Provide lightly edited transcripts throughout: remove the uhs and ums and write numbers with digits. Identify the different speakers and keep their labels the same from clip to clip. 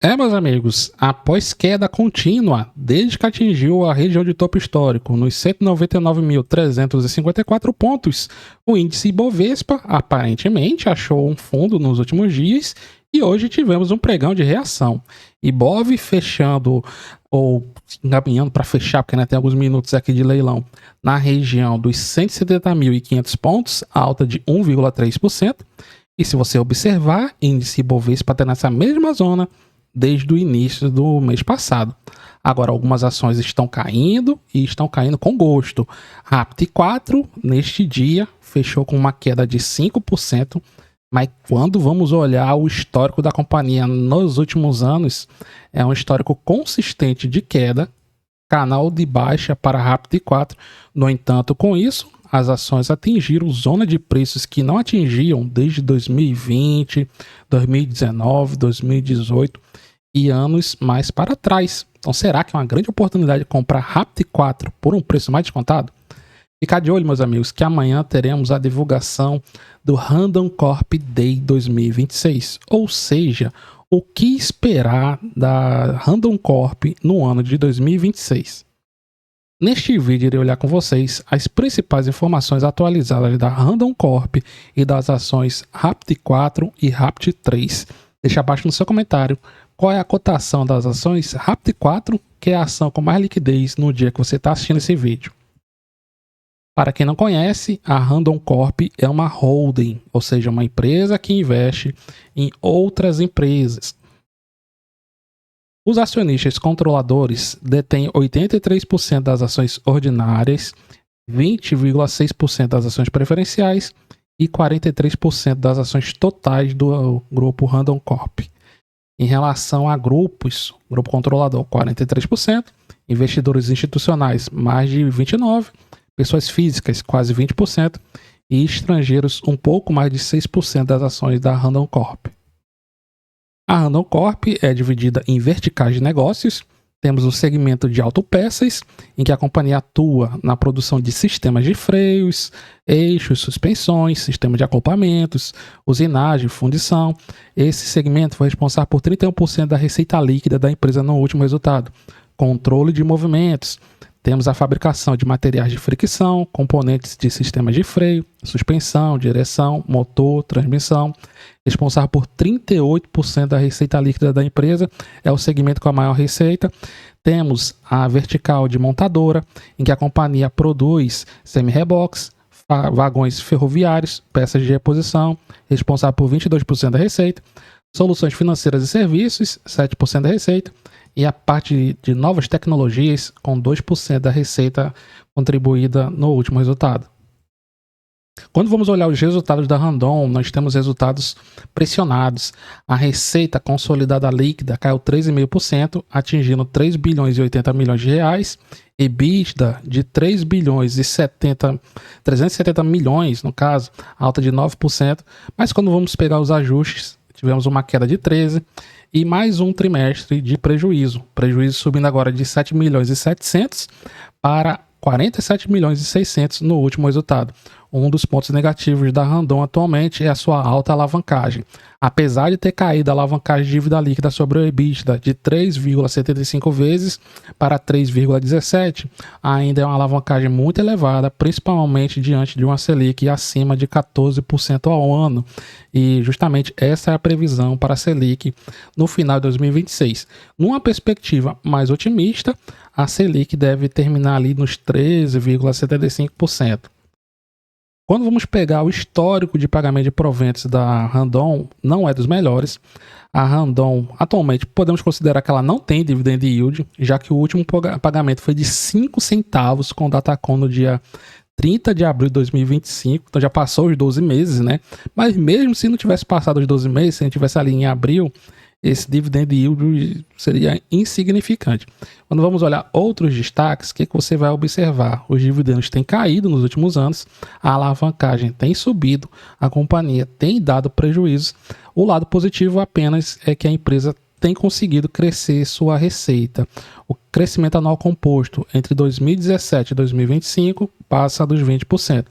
Speaker 1: Meus amigos, após queda contínua, desde que atingiu a região de topo histórico, nos 199.354 pontos, o índice Ibovespa aparentemente achou um fundo nos últimos dias e hoje tivemos um pregão de reação. Ibov fechando, ou encaminhando para fechar, porque ainda tem alguns minutos aqui de leilão, na região dos 170.500 pontos, alta de 1,3%. E se você observar, índice Ibovespa está nessa mesma zona desde o início do mês passado. Agora, algumas ações estão caindo e estão caindo com gosto. Rapt 4, neste dia, fechou com uma queda de 5%, mas quando vamos olhar o histórico da companhia nos últimos anos, é um histórico consistente de queda, canal de baixa para Rapt 4. No entanto, com isso, as ações atingiram zona de preços que não atingiam desde 2020, 2019, 2018 e anos mais para trás. Então, será que é uma grande oportunidade de comprar Rapt 4 por um preço mais descontado? Fica de olho, meus amigos, que amanhã teremos a divulgação do Randon Corp Day 2026, ou seja, o que esperar da Randon Corp no ano de 2026. Neste vídeo irei olhar com vocês as principais informações atualizadas da Randon Corp e das ações Rapt 4 e Rapt 3. Deixa abaixo no seu comentário qual é a cotação das ações Rapt 4, que é a ação com mais liquidez no dia que você está assistindo esse vídeo. Para quem não conhece, a Randon Corp é uma holding, ou seja, uma empresa que investe em outras empresas. Os acionistas controladores detêm 83% das ações ordinárias, 20,6% das ações preferenciais e 43% das ações totais do grupo Randon Corp. Em relação a grupos, grupo controlador 43%, investidores institucionais mais de 29%, pessoas físicas quase 20% e estrangeiros um pouco mais de 6% das ações da Randon Corp. A Randon Corp é dividida em verticais de negócios. Temos o segmento de autopeças, em que a companhia atua na produção de sistemas de freios, eixos, suspensões, sistemas de acoplamentos, usinagem, fundição. Esse segmento foi responsável por 31% da receita líquida da empresa no último resultado. Controle de movimentos. Temos a fabricação de materiais de fricção, componentes de sistemas de freio, suspensão, direção, motor, transmissão. Responsável por 38% da receita líquida da empresa, é o segmento com a maior receita. Temos a vertical de montadora, em que a companhia produz semi-reboques, vagões ferroviários, peças de reposição, responsável por 22% da receita. Soluções financeiras e serviços, 7% da receita. E a parte de novas tecnologias, com 2% da receita contribuída no último resultado. Quando vamos olhar os resultados da Randon, nós temos resultados pressionados. A receita consolidada líquida caiu 3,5%, atingindo 3 bilhões e 80 milhões de reais. EBITDA de 3 bilhões e 370 milhões, no caso, alta de 9%. Mas quando vamos pegar os ajustes, tivemos uma queda de 13% e mais um trimestre de prejuízo. Prejuízo subindo agora de 7 milhões e 700 para 47 milhões e 600 no último resultado. Um dos pontos negativos da Randon atualmente é a sua alta alavancagem. Apesar de ter caído a alavancagem de dívida líquida sobre o EBITDA de 3,75 vezes para 3,17, ainda é uma alavancagem muito elevada, principalmente diante de uma Selic acima de 14% ao ano. E justamente essa é a previsão para a Selic no final de 2026. Numa perspectiva mais otimista, a Selic deve terminar ali nos 13,75%. Quando vamos pegar o histórico de pagamento de proventos da Randon, não é dos melhores. A Randon, atualmente, podemos considerar que ela não tem dividend yield, já que o último pagamento foi de 5 centavos com Datacom no dia 30 de abril de 2025, então já passou os 12 meses, né? Mas mesmo se não tivesse passado os 12 meses, se a gente tivesse ali em abril, esse dividend yield seria insignificante. Quando vamos olhar outros destaques, o que você vai observar? Os dividendos têm caído nos últimos anos, a alavancagem tem subido, a companhia tem dado prejuízo. O lado positivo apenas é que a empresa tem conseguido crescer sua receita. O crescimento anual composto entre 2017 e 2025 passa dos 20%.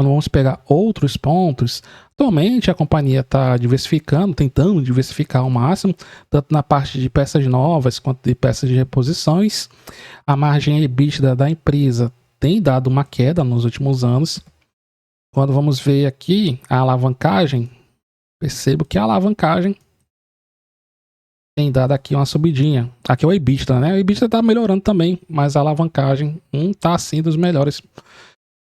Speaker 1: quando vamos pegar outros pontos, atualmente a companhia está diversificando, tentando diversificar ao máximo, tanto na parte de peças novas quanto de peças de reposições. A margem EBITDA da empresa tem dado uma queda nos últimos anos. Quando vamos ver aqui a alavancagem, percebo que a alavancagem tem dado aqui uma subidinha. Aqui é o EBITDA, né? O EBITDA está melhorando também, mas a alavancagem não está assim dos melhores.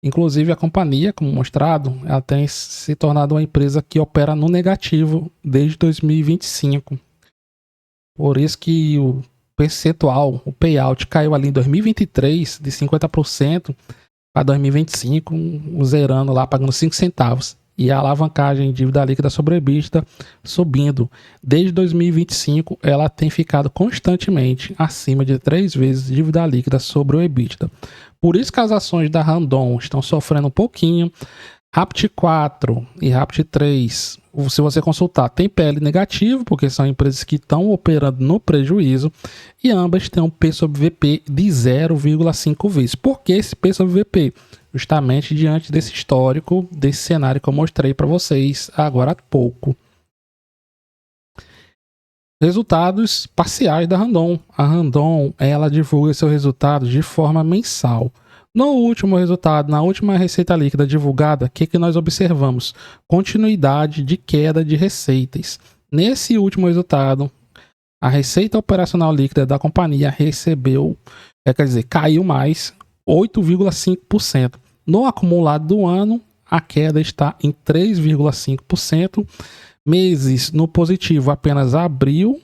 Speaker 1: Inclusive a companhia, como mostrado, ela tem se tornado uma empresa que opera no negativo desde 2025. Por isso que o percentual, o payout caiu ali em 2023 de 50% para 2025, zerando lá, pagando 5 centavos. E a alavancagem dívida líquida sobre EBITDA subindo. Desde 2025, ela tem ficado constantemente acima de 3 vezes dívida líquida sobre o EBITDA. Por isso que as ações da Randon estão sofrendo um pouquinho. Rapt 4 e Rapt 3, se você consultar, tem PL negativo, porque são empresas que estão operando no prejuízo, e ambas têm um P sobre VP de 0,5 vezes. Por que esse P sobre VP? Justamente diante desse histórico, desse cenário que eu mostrei para vocês agora há pouco. Resultados parciais da Randon. A Randon, ela divulga seus resultados de forma mensal. No último resultado, na última receita líquida divulgada, o que nós observamos? Continuidade de queda de receitas. Nesse último resultado, a receita operacional líquida da companhia caiu mais 8,5%. No acumulado do ano, a queda está em 3,5%. Meses no positivo apenas abril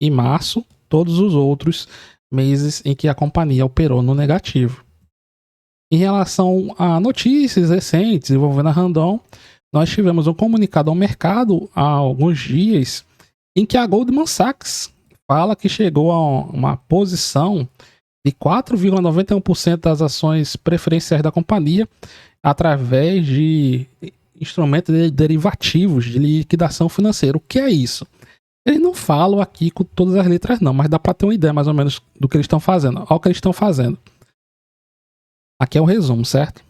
Speaker 1: e março. Todos os outros meses em que a companhia operou no negativo. Em relação a notícias recentes envolvendo a Randon, nós tivemos um comunicado ao mercado há alguns dias em que a Goldman Sachs fala que chegou a uma posição de 4,91% das ações preferenciais da companhia através de instrumentos derivativos de liquidação financeira. O que é isso? Eles não falam aqui com todas as letras não, mas dá para ter uma ideia mais ou menos do que eles estão fazendo. Olha o que eles estão fazendo. Aqui é o resumo, certo?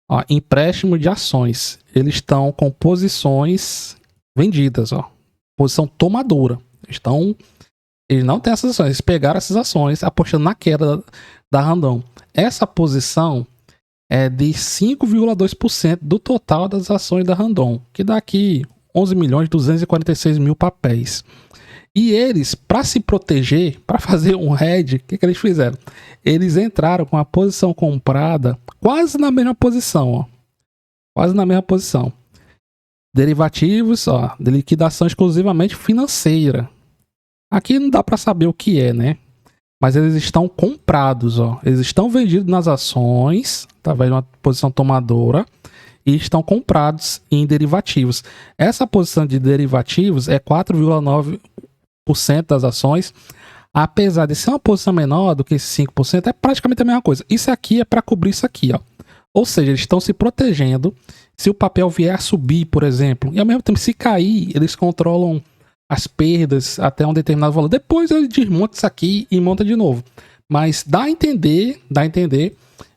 Speaker 1: Ó, empréstimo de ações. Eles estão com posições vendidas, ó. Posição tomadora. Eles não têm essas ações. Eles pegaram essas ações apostando na queda da Randon. Essa posição é de 5,2% do total das ações da Randon, que dá aqui 11.246.000 papéis. E eles, para se proteger, para fazer um hedge, o que eles fizeram? Eles entraram com a posição comprada quase na mesma posição, ó. Quase na mesma posição. Derivativos, ó, de liquidação exclusivamente financeira. Aqui não dá para saber o que é, né? Mas eles estão comprados, ó. Eles estão vendidos nas ações, através de uma posição tomadora, e estão comprados em derivativos. Essa posição de derivativos é 4,9% das ações. Apesar de ser uma posição menor do que esse 5%, é praticamente a mesma coisa. Isso aqui é para cobrir isso aqui, ó. Ou seja, eles estão se protegendo se o papel vier a subir, por exemplo. E ao mesmo tempo, se cair, eles controlam as perdas até um determinado valor. Depois ele desmonta isso aqui e monta de novo. Mas dá a entender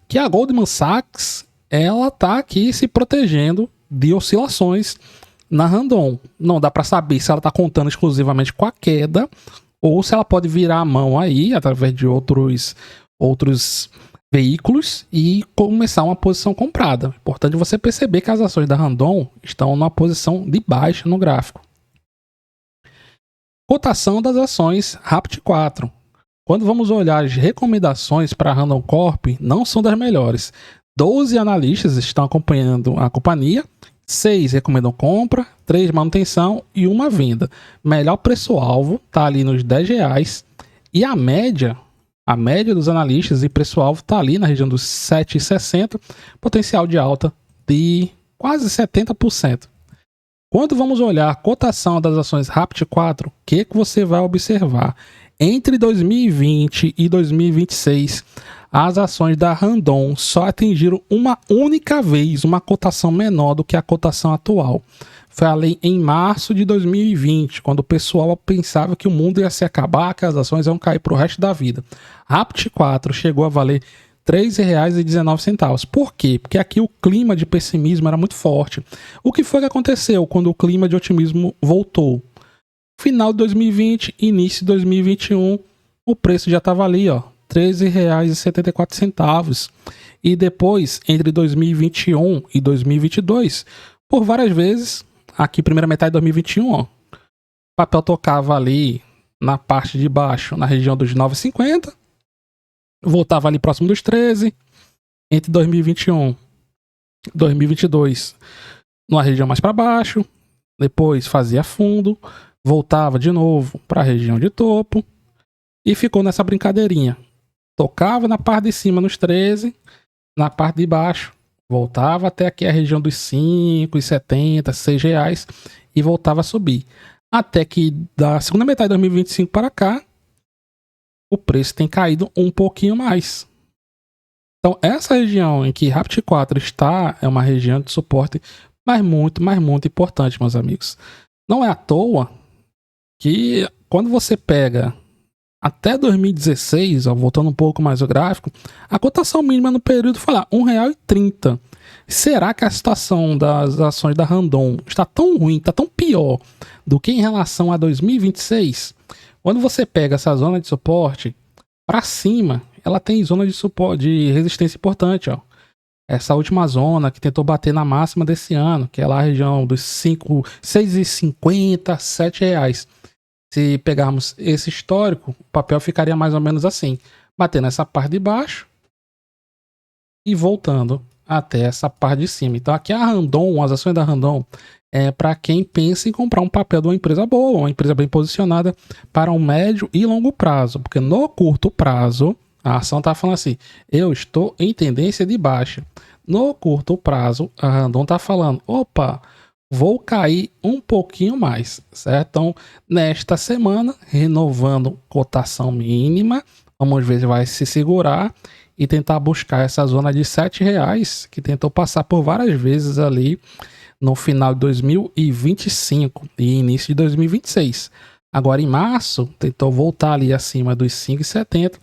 Speaker 1: que a Goldman Sachs, ela tá aqui se protegendo de oscilações na Randon. Não dá para saber se ela está contando exclusivamente com a queda ou se ela pode virar a mão aí através de outros veículos e começar uma posição comprada. Importante você perceber que as ações da Randon estão numa posição de baixa no gráfico. Cotação das ações Rapt 4. Quando vamos olhar as recomendações para a Randon Corp, não são das melhores. 12 analistas estão acompanhando a companhia, 6 recomendam compra, 3 manutenção e 1 venda. Melhor preço-alvo está ali nos R$10 e a média dos analistas e preço-alvo está ali na região dos 7,60, potencial de alta de quase 70%. Quando vamos olhar a cotação das ações Rapt 4, o que você vai observar? Entre 2020 e 2026, as ações da Randon só atingiram uma única vez uma cotação menor do que a cotação atual. Foi ali em março de 2020, quando o pessoal pensava que o mundo ia se acabar, que as ações iam cair para o resto da vida. Rapt 4 chegou a valer R$ 3,19. Por quê? Porque aqui o clima de pessimismo era muito forte. O que foi que aconteceu quando o clima de otimismo voltou? Final de 2020, início de 2021, o preço já estava ali, ó, R$ 13,74. E depois, entre 2021 e 2022, por várias vezes, aqui primeira metade de 2021, ó, o papel tocava ali na parte de baixo, na região dos 9,50, voltava ali próximo dos 13, entre 2021 e 2022, numa região mais para baixo, depois fazia fundo, voltava de novo para a região de topo e ficou nessa brincadeirinha. Tocava na parte de cima nos 13, na parte de baixo voltava até aqui a região dos 5,70, R$ 6 e voltava a subir. Até que da segunda metade de 2025 para cá, o preço tem caído um pouquinho mais. Então essa região em que Rapid 4 está é uma região de suporte mas muito importante, meus amigos. Não é à toa que quando você pega até 2016, ó, voltando um pouco mais ao gráfico, a cotação mínima no período foi lá, R$1,30. Será que a situação das ações da Randon está tão ruim, está tão pior do que em relação a 2026? Quando você pega essa zona de suporte para cima, ela tem zona de suporte, de resistência importante, ó. Essa última zona que tentou bater na máxima desse ano, que é lá a região dos 6,50, R$7. Se pegarmos esse histórico, o papel ficaria mais ou menos assim, batendo essa parte de baixo e voltando até essa parte de cima. Então aqui a Randon, as ações da Randon, é para quem pensa em comprar um papel de uma empresa boa, uma empresa bem posicionada para um médio e longo prazo, porque no curto prazo a ação está falando assim, eu estou em tendência de baixa. No curto prazo a Randon está falando, opa, vou cair um pouquinho mais, certo? Então, nesta semana, renovando cotação mínima, vamos ver se vai se segurar e tentar buscar essa zona de R$7, que tentou passar por várias vezes ali no final de 2025 e início de 2026. Agora, em março, tentou voltar ali acima dos 5,70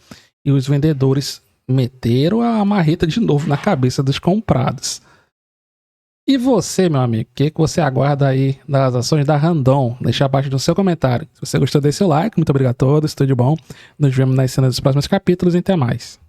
Speaker 1: e os vendedores meteram a marreta de novo na cabeça dos comprados. E você, meu amigo, o que você aguarda aí das ações da Randon? Deixa abaixo no seu comentário. Se você gostou, deixe seu like. Muito obrigado a todos, tudo de bom. Nos vemos nas cenas dos próximos capítulos e até mais.